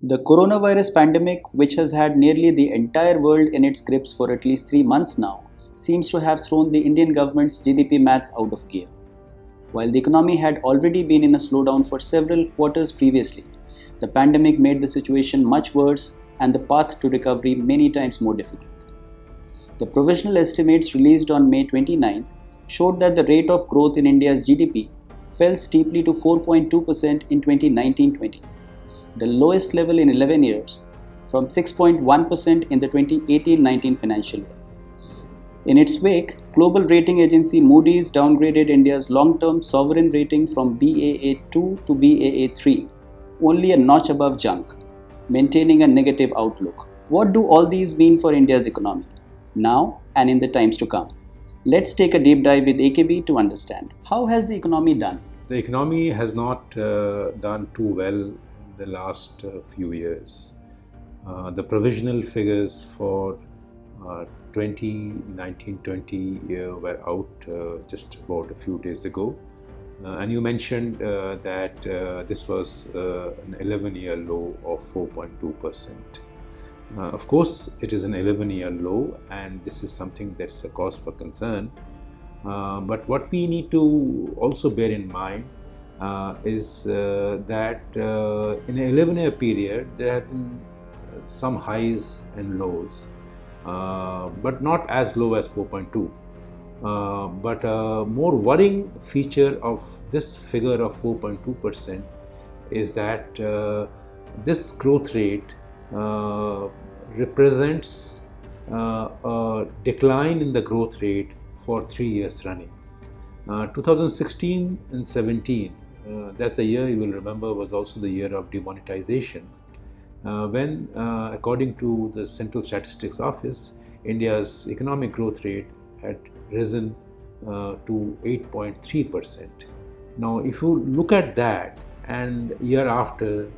The coronavirus pandemic, which has had nearly the entire world in its grips for at least 3 months now, seems to have thrown the Indian government's GDP maths out of gear. While the economy had already been in a slowdown for several quarters previously, the pandemic made the situation much worse and the path to recovery many times more difficult. The provisional estimates released on May 29th showed that the rate of growth in India's GDP fell steeply to 4.2% in 2019-20, the lowest level in 11 years, from 6.1% in the 2018-19 financial year. In its wake, global rating agency Moodys downgraded India's long-term sovereign rating from Baa2 to Baa3, only a notch above junk, maintaining a negative outlook. What do all these mean for India's economy, now and in the times to come? Let's take a deep dive with AKB to understand. How has the economy done? The economy has not done too well in the last few years. The provisional figures for 2019-20 were out just about a few days ago. And you mentioned that this was an 11-year low of 4.2%. Of course, it is an 11-year low, and this is something that's a cause for concern. But what we need to also bear in mind is that in an 11-year period, there have been some highs and lows, but not as low as 4.2. But a more worrying feature of this figure of 4.2% is that this growth rate represents a decline in the growth rate for 3 years running. 2016 and 17, that's the year you will remember was also the year of demonetization, when according to the Central Statistics Office, India's economic growth rate had risen to 8.3%. Now, if you look at that, and year after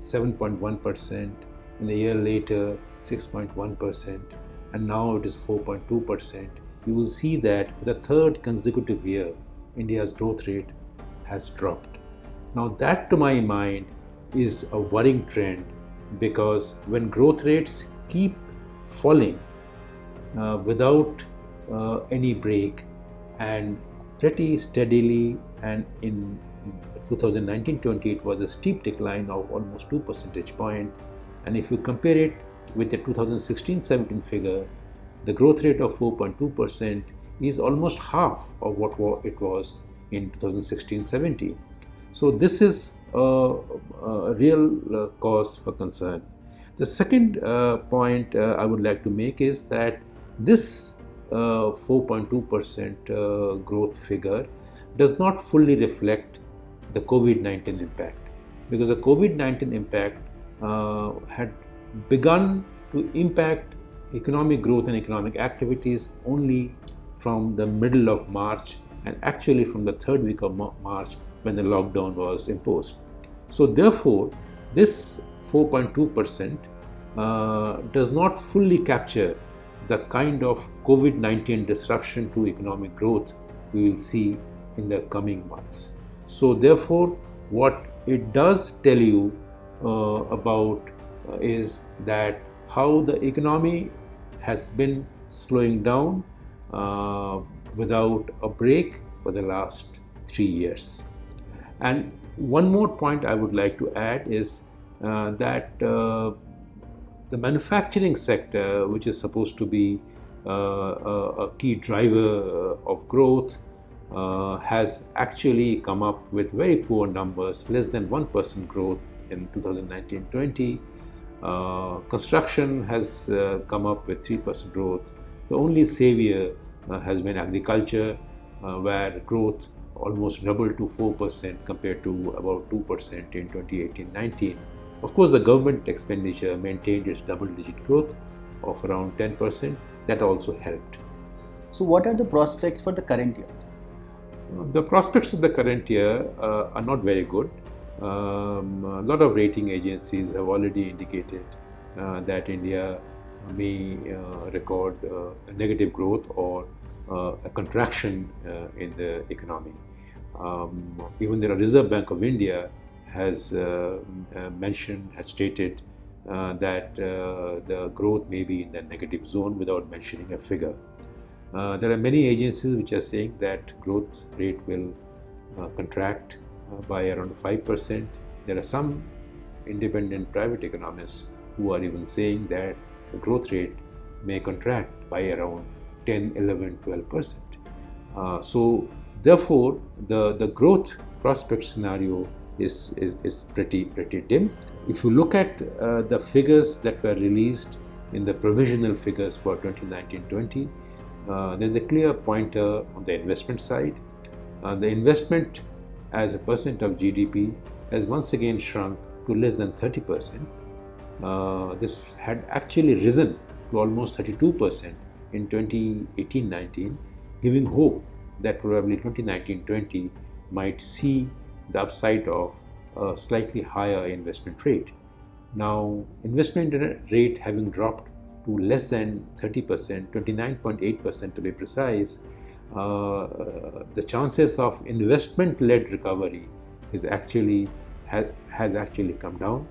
7.1%, and a year later 6.1%, and now it is 4.2%, you will see that for the third consecutive year, India's growth rate has dropped. Now, that to my mind is a worrying trend, because when growth rates keep falling without any break and pretty steadily, and in 2019-20 it was a steep decline of almost 2 percentage points, and if you compare it with the 2016-17 figure, the growth rate of 4.2% is almost half of what it was in 2016-17. So this is a real cause for concern. The second point I would like to make is that this 4.2% growth figure does not fully reflect the COVID-19 impact, because the COVID-19 impact had begun to impact economic growth and economic activities only from the middle of March, and actually from the third week of March, when the lockdown was imposed. So therefore, this 4.2% does not fully capture the kind of COVID-19 disruption to economic growth we will see in the coming months. So therefore, what it does tell you about is that how the economy has been slowing down without a break for the last 3 years. And one more point I would like to add is that the manufacturing sector, which is supposed to be a key driver of growth, has actually come up with very poor numbers, less than 1% growth in 2019-20. Construction has come up with 3% growth. The only savior has been agriculture, where growth almost doubled to 4% compared to about 2% in 2018-19. Of course, the government expenditure maintained its double-digit growth of around 10%. That also helped. So, what are the prospects for the current year? The prospects of the current year are not very good. A lot of rating agencies have already indicated that India may record a negative growth or a contraction in the economy. Even the Reserve Bank of India has has stated that the growth may be in the negative zone without mentioning a figure. There are many agencies which are saying that growth rate will contract by around 5%. There are some independent private economists who are even saying that the growth rate may contract by around 10, 11, 12%. So therefore, the growth prospect scenario is pretty dim. If you look at the figures that were released in the provisional figures for 2019-20, there's a clear pointer on the investment side. The investment as a percent of GDP has once again shrunk to less than 30%. This had actually risen to almost 32% in 2018-19, giving hope that probably 2019-20 might see the upside of a slightly higher investment rate. Now, investment rate having dropped to less than 30%, 29.8% to be precise, the chances of investment-led recovery has actually come down.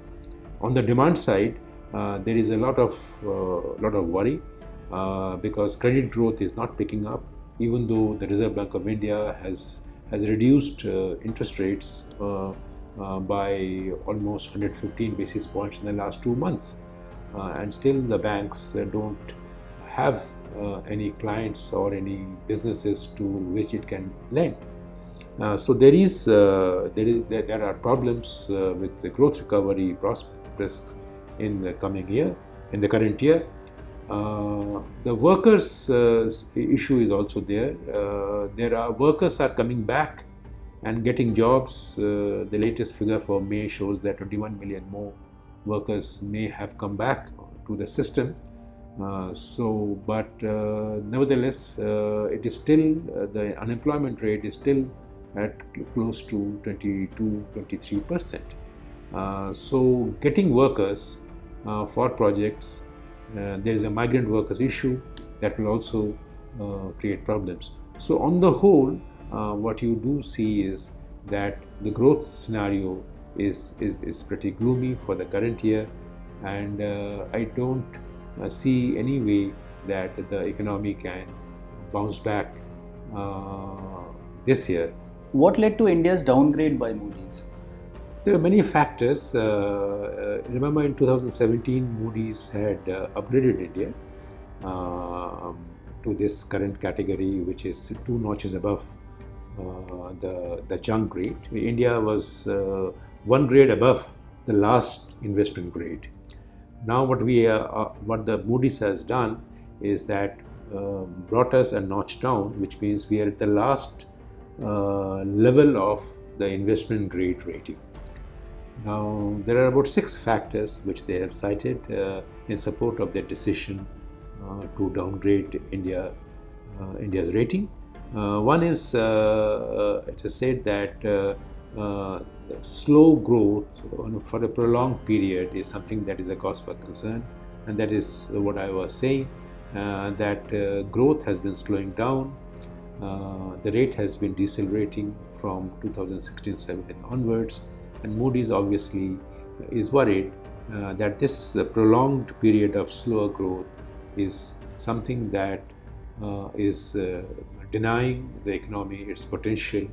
On the demand side, there is a lot of worry because credit growth is not picking up, even though the Reserve Bank of India has reduced interest rates by almost 115 basis points in the last 2 months, and still the banks don't have any clients or any businesses to which it can lend. So there are problems with the growth recovery prospects in the current year. The workers issue is also there. Workers are coming back and getting jobs. The latest figure for May shows that 21 million more workers may have come back to the system. But nevertheless, it is still the unemployment rate is still at close to 22-23%. So getting workers for projects, there is a migrant workers issue that will also create problems. So on the whole, what you do see is that the growth scenario is pretty gloomy for the current year, and I don't see any way that the economy can bounce back this year. What led to India's downgrade by Moody's? There are many factors. Remember in 2017, Moodys had upgraded India to this current category, which is 2 notches above the junk grade. India was 1 grade above the last investment grade. Now what the Moodys has done is that brought us a notch down, which means we are at the last level of the investment grade rating. Now, there are about 6 factors which they have cited in support of their decision to downgrade India's rating. One is, it is said that slow growth for a prolonged period is something that is a cause for concern, and that is what I was saying, that growth has been slowing down. The rate has been decelerating from 2016-17 onwards, and Moody's obviously is worried that this prolonged period of slower growth is something that is denying the economy its potential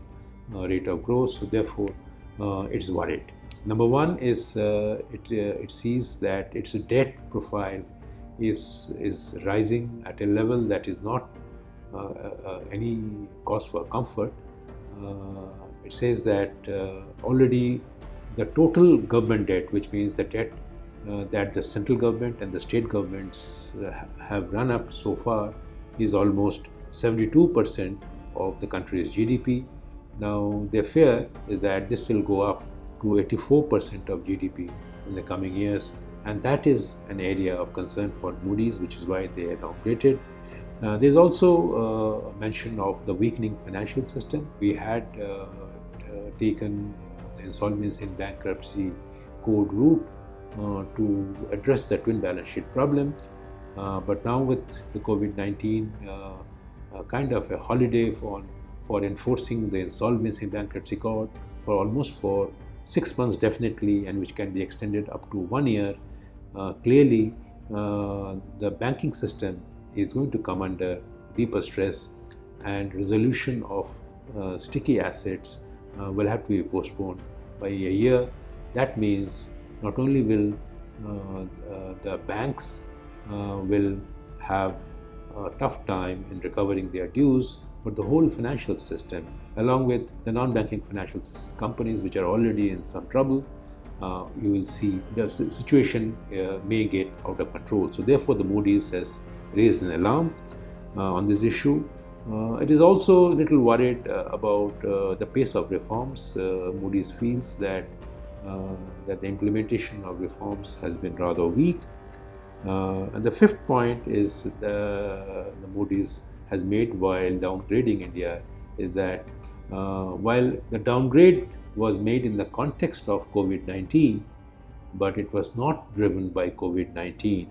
rate of growth. So therefore, it's worried. Number one is it sees that its debt profile is rising at a level that is not any cause for comfort. It says that already the total government debt, which means the debt that the central government and the state governments have run up so far, is almost 72% of the country's GDP. Now, their fear is that this will go up to 84% of GDP in the coming years, and that is an area of concern for Moody's, which is why they are downgraded. There's also a mention of the weakening financial system. We had taken the insolvency and bankruptcy code route to address the twin balance sheet problem, but now with the COVID-19 kind of a holiday for enforcing the insolvency and bankruptcy code for 6 months definitely, and which can be extended up to 1 year, clearly the banking system is going to come under deeper stress, and resolution of sticky assets will have to be postponed by a year. That means not only will the banks will have a tough time in recovering their dues, but the whole financial system, along with the non-banking financial companies which are already in some trouble, you will see the situation may get out of control. So therefore the Moodys has raised an alarm on this issue. It is also a little worried about the pace of reforms. Moodys feels that the implementation of reforms has been rather weak. And the fifth point is the Moodys has made while downgrading India is that while the downgrade was made in the context of COVID-19, but it was not driven by COVID-19.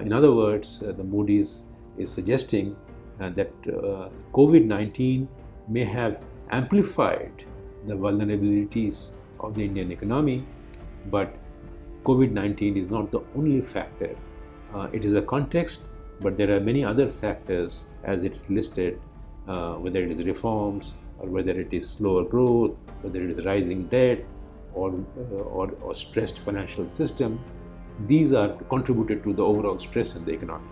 In other words, the Moodys is suggesting that COVID-19 may have amplified the vulnerabilities of the Indian economy, but COVID-19 is not the only factor. It is a context, but there are many other factors as it listed, whether it is reforms or whether it is slower growth, whether it is rising debt or stressed financial system. These are contributed to the overall stress in the economy.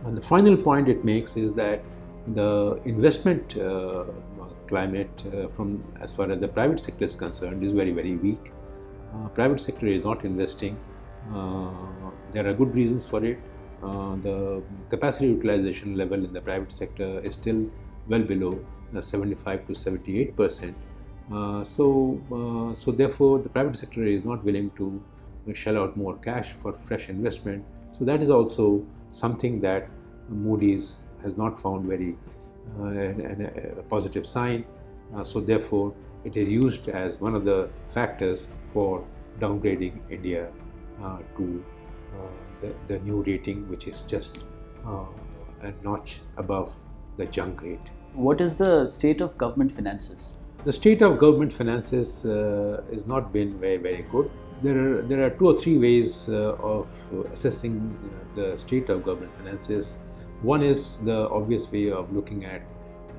And the final point it makes is that the investment climate from as far as the private sector is concerned is very, very weak. Private sector is not investing. There are good reasons for it. The capacity utilization level in the private sector is still well below 75 to 78%. So therefore the private sector is not willing to shell out more cash for fresh investment. So that is also something that Moodys has not found very a positive sign. So therefore it is used as one of the factors for downgrading India to the new rating, which is just a notch above the junk rate. What is the state of government finances? The state of government finances has not been very, very good. There are two or three ways of assessing the state of government finances. One is the obvious way of looking at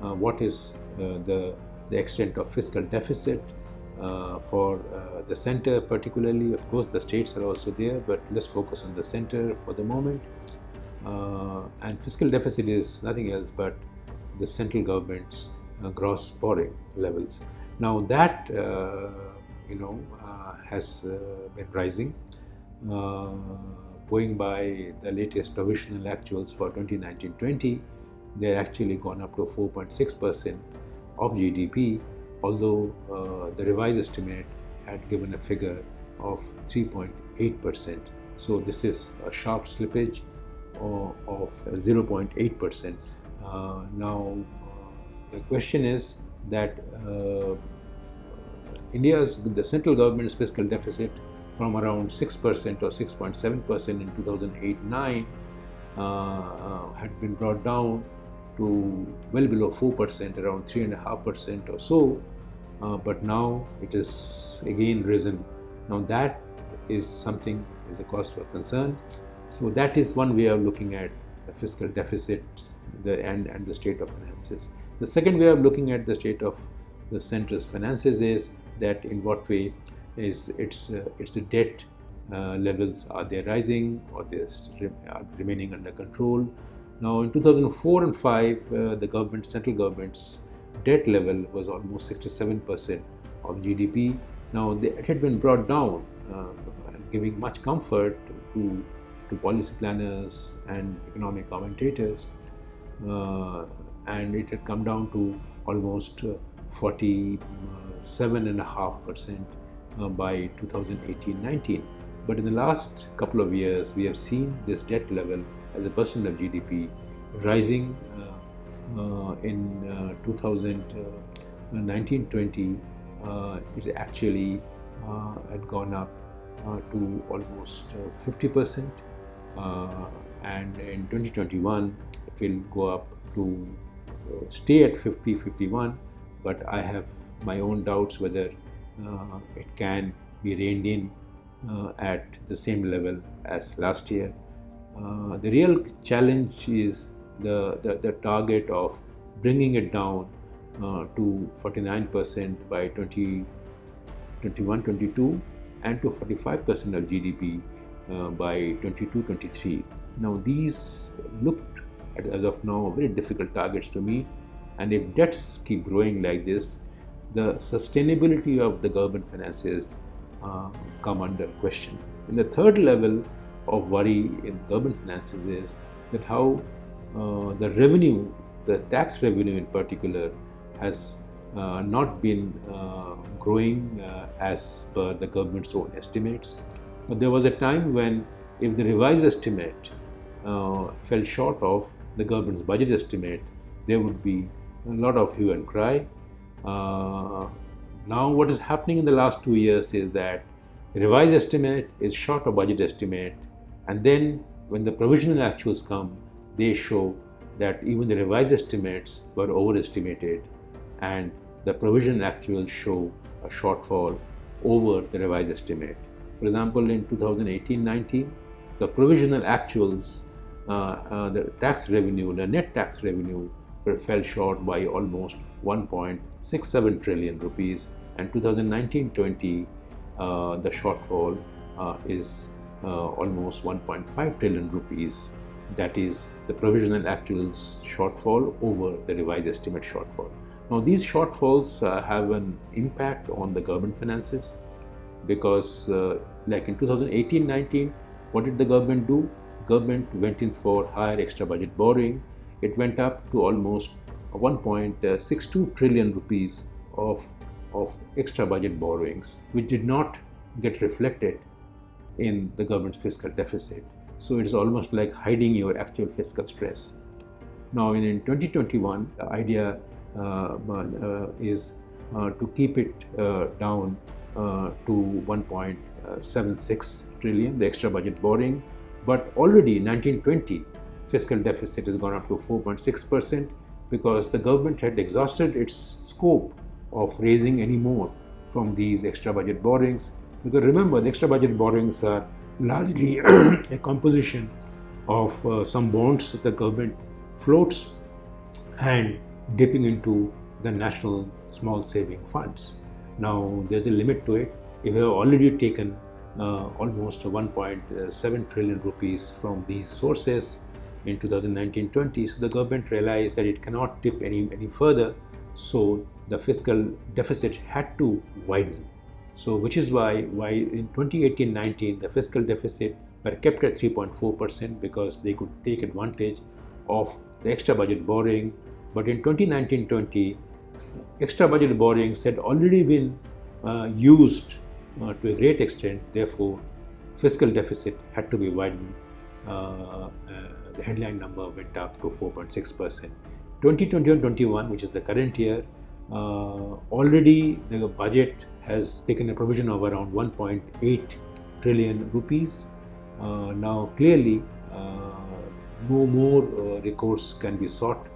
what is the extent of fiscal deficit for the center particularly. Of course the states are also there, but let's focus on the center for the moment. And fiscal deficit is nothing else but the central government's gross borrowing levels. Now that has been rising. Going by the latest provisional actuals for 2019-20, they're actually gone up to 4.6% of GDP, although the revised estimate had given a figure of 3.8%. So this is a sharp slippage of 0.8%. Now the question is that the central government's fiscal deficit from around 6% or 6.7% in 2008-9 had been brought down to well below 4%, around 3.5% or so, but now it is again risen. Now that is something is a cause for concern. So that is one way of looking at the fiscal deficits and the state of finances. The second way of looking at the state of the central's finances is that in what way is its debt levels, are they rising or they are remaining under control. Now in 2004 and 5 the central government's debt level was almost 67% of GDP. Now it had been brought down, giving much comfort to policy planners and economic commentators, and it had come down to almost 47.5% by 2018-19. But in the last couple of years, we have seen this debt level as a percent of GDP rising. In 2019-20, it actually had gone up to almost 50%, and in 2021 it will go up to stay at 50-51, but I have my own doubts whether it can be reined in at the same level as last year. The real challenge is the target of bringing it down to 49% by 2021-22 and to 45% of GDP by 22-23. Now these looked as of now very difficult targets to meet, and if debts keep growing like this, the sustainability of the government finances come under question. And the third level of worry in government finances is that how the revenue, the tax revenue in particular, has not been growing as per the government's own estimates. But there was a time when if the revised estimate fell short of the government's budget estimate, there would be a lot of hue and cry. Now what is happening in the last 2 years is that revised estimate is short of budget estimate, and then when the provisional actuals come, they show that even the revised estimates were overestimated and the provisional actuals show a shortfall over the revised estimate. For example, in 2018-19, the provisional actuals, the tax revenue, the net tax revenue fell short by almost 1.67 trillion rupees, and 2019-20 the shortfall is almost 1.5 trillion rupees. That is the provisional actuals shortfall over the revised estimate shortfall. Now these shortfalls have an impact on the government finances because like in 2018-19, what did the government do? The government went in for higher extra budget borrowing. It went up to almost 1.62 trillion rupees of extra budget borrowings, which did not get reflected in the government's fiscal deficit. So it is almost like hiding your actual fiscal stress. Now in 2021, the idea is to keep it down to 1.76 trillion, the extra budget borrowing. But already 1920 fiscal deficit has gone up to 4.6% because the government had exhausted its scope of raising any more from these extra budget borrowings. Because remember, the extra budget borrowings are largely a composition of some bonds that the government floats and dipping into the national small saving funds. Now there's a limit to it. If you have already taken almost 1.7 trillion rupees from these sources in 2019-20, so the government realized that it cannot dip any further, so the fiscal deficit had to widen. So which is why in 2018-19 the fiscal deficit were kept at 3.4% because they could take advantage of the extra budget borrowing. But in 2019-20 extra budget borrowings had already been used to a great extent, therefore fiscal deficit had to be widened. The headline number went up to 4.6%. 2021, which is the current year, already the budget has taken a provision of around 1.8 trillion rupees. Now clearly no more recourse can be sought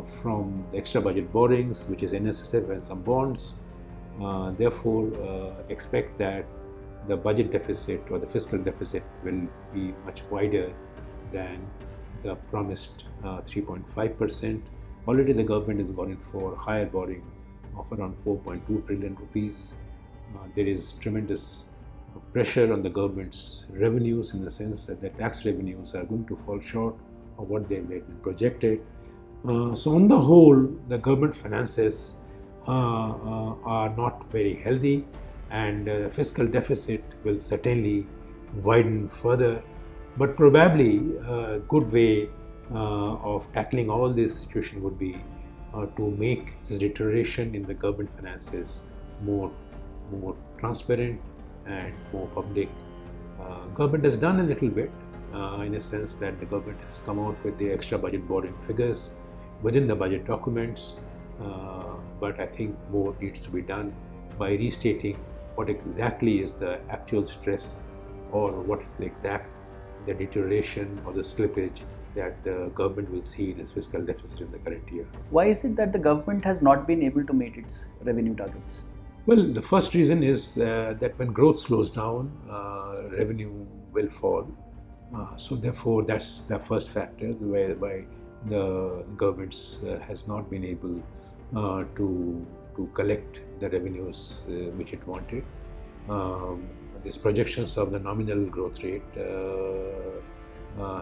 from the extra budget borrowings, which is NSSF and some bonds. Therefore expect that the budget deficit or the fiscal deficit will be much wider than the promised 3.5%. Already the government has gone in for higher borrowing of around 4.2 trillion rupees. There is tremendous pressure on the government's revenues in the sense that the tax revenues are going to fall short of what they had been projected. So on the whole, the government finances are not very healthy, and fiscal deficit will certainly widen further. But probably a good way of tackling all this situation would be to make this deterioration in the government finances more transparent and more public. Government has done a little bit in a sense that the government has come out with the extra budget borrowing figures within the budget documents, but I think more needs to be done by restating what exactly is the actual stress or what is the deterioration or the slippage that the government will see in its fiscal deficit in the current year. Why is it that the government has not been able to meet its revenue targets? Well, the first reason is that when growth slows down, revenue will fall. So therefore, that's the first factor whereby the government has not been able to collect the revenues which it wanted. These projections of the nominal growth rate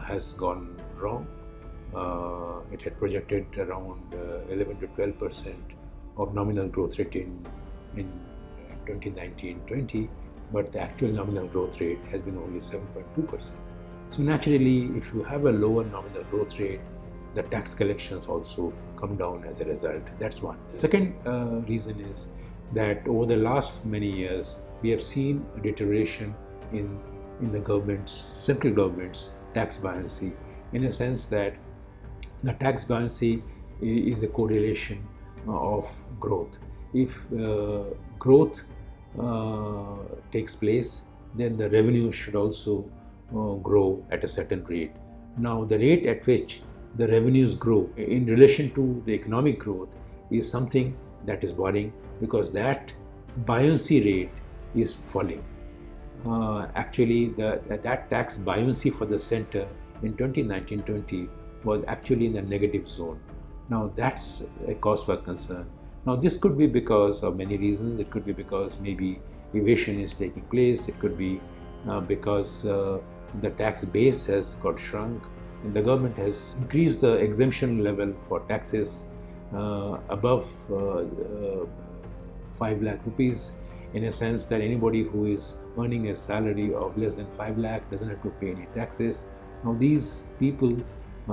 has gone wrong. It had projected around 11 to 12% of nominal growth rate in 2019-20, but the actual nominal growth rate has been only 7.2%. So naturally, if you have a lower nominal growth rate, the tax collections also come down as a result. That's one. Second reason is that over the last many years, we have seen a deterioration in the central government's tax buoyancy, in a sense that the tax buoyancy is a correlation of growth. If growth takes place, then the revenue should also grow at a certain rate. Now, the rate at which the revenues grow in relation to the economic growth is something that is worrying, because that buoyancy rate is falling. Actually, that tax buoyancy for the center in 2019-20 was actually in the negative zone. Now, that's a cause for concern. Now, this could be because of many reasons. It could be because maybe evasion is taking place. It could be because the tax base has got shrunk. And the government has increased the exemption level for taxes above 5 lakh rupees, in a sense that anybody who is earning a salary of less than 5 lakh doesn't have to pay any taxes. Now, these people,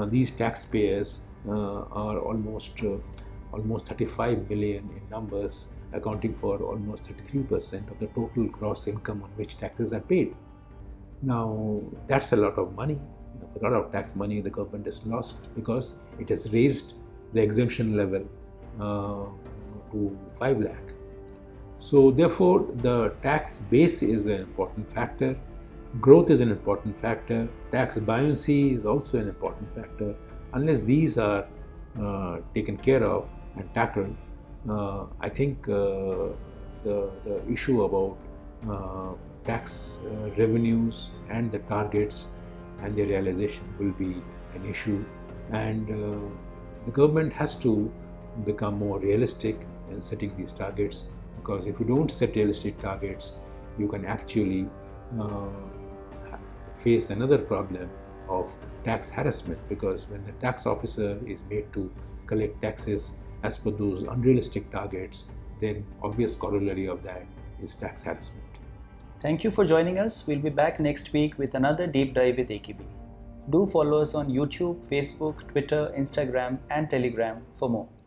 these taxpayers are almost 35 million in numbers, accounting for almost 33% of the total gross income on which taxes are paid. Now, that's a lot of money, a lot of tax money the government has lost, because it has raised the exemption level to 5 lakh. So therefore, the tax base is an important factor, growth is an important factor, tax buoyancy is also an important factor. Unless these are taken care of and tackled, I think the issue about tax revenues and the targets and their realization will be an issue, and the government has to become more realistic in setting these targets, because if you don't set realistic targets, you can actually face another problem of tax harassment, because when the tax officer is made to collect taxes as per those unrealistic targets, then obvious corollary of that is tax harassment. Thank you for joining us. We'll be back next week with another deep dive with AKB. Do follow us on YouTube, Facebook, Twitter, Instagram, and Telegram for more.